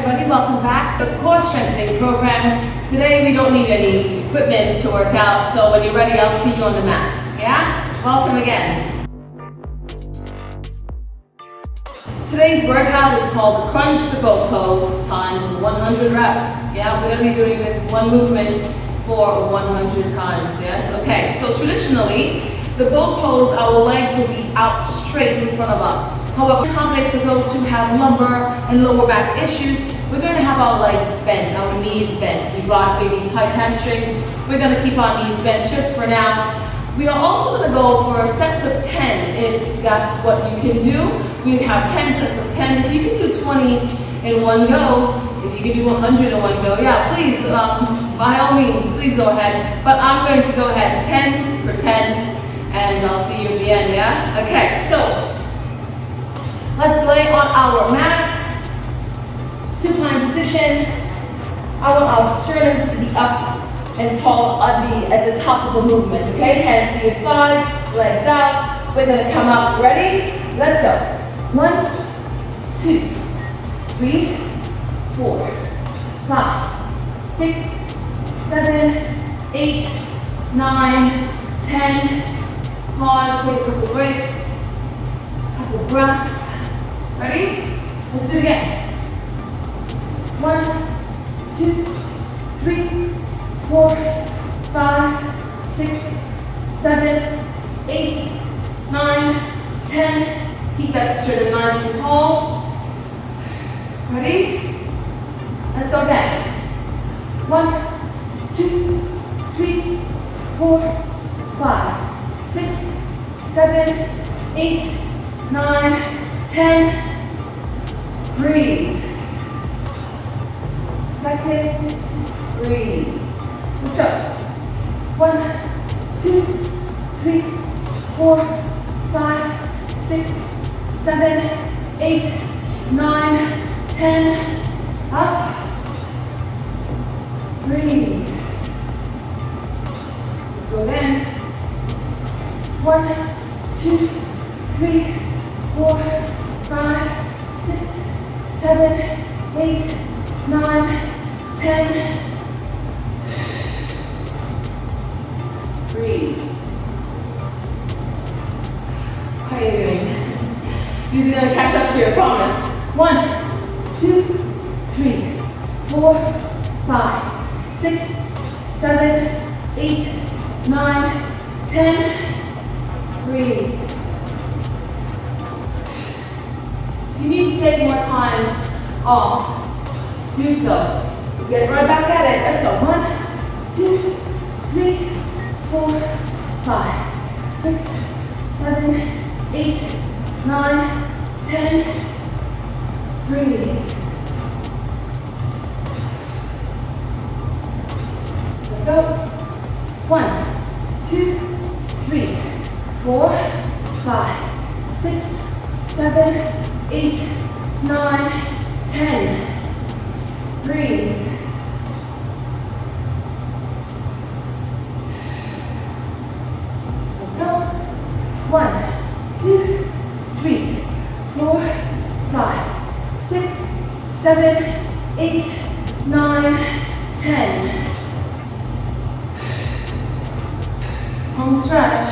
everybody, welcome back to the core strengthening program. Today we don't need any equipment to work out, so when you're ready I'll see you on the mat. Yeah? Welcome again. Today's workout is called the crunch to go pose times 100 reps. Yeah, we're going to be doing this one movement for 100 times. Yes? Okay, so traditionally the boat pose, our legs will be out straight in front of us. However, accommodate for those who have lumbar and lower back issues, we're going to have our legs bent, our knees bent. We've got maybe tight hamstrings. We're going to keep our knees bent just for now. We are also going to go for sets of 10 if that's what you can do. We have 10 sets of 10. If you can do 20 in one go, if you can do 100 in one go, yeah, please, by all means, please go ahead. But I'm going to go ahead 10 for 10, and I'll see you at the end, yeah? Okay, so let's lay on our mat, supine position. I want our sternums to be up and tall at the top of the movement, okay? Hands to your sides, legs out. We're gonna come up, ready? Let's go. 1, 2, 3, 4, 5, 6, 7, 8, 9, 10. Pause, take a couple breaks, couple breaths. Ready? Let's do it again. 1, 2, 3, 4, 5, 6, 7, 8, 9, 10. Keep that sternum nice and tall. Ready? Let's go again. 1, 2, 3, 4, 5, 6, 7, 8, 9, 10. Breathe. Seconds. Breathe. Let's go. 1, 2, 3, 4, 5, 6, 7, 8, 9, 10. Up. Breathe. Let's go again. 1, 2, 3, 4, 5, 6, 7, 8, 9, 10. Breathe. How are you doing? These are going to catch up to you, I promise. 1, 2, 3, 4, 5, 6, 7, 8, 9, 10. Breathe. If you need to take more time off, do so. Get right back at it. Let's go. 1, 2, 3, 4, 5, 6, 7, 8, 9, 10. Breathe. Let's go. 1, 2, 3, 4, 5, 6, 7, 8, 9, 10. Breathe. Let's go. 1, 2, 3, 4, 5, 6, 7, 8, 9, 10. Home stretch.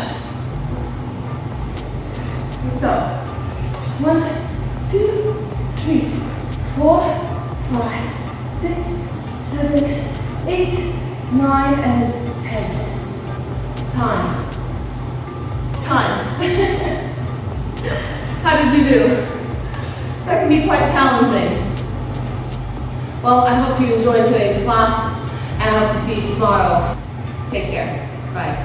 Let's go. 1, 2, 3, 4, 5, 6, 7, 8, 9, and 10. Time. How did you do? That can be quite challenging. Well, I hope you enjoyed today's class, and I hope to see you tomorrow. Take care. Bye.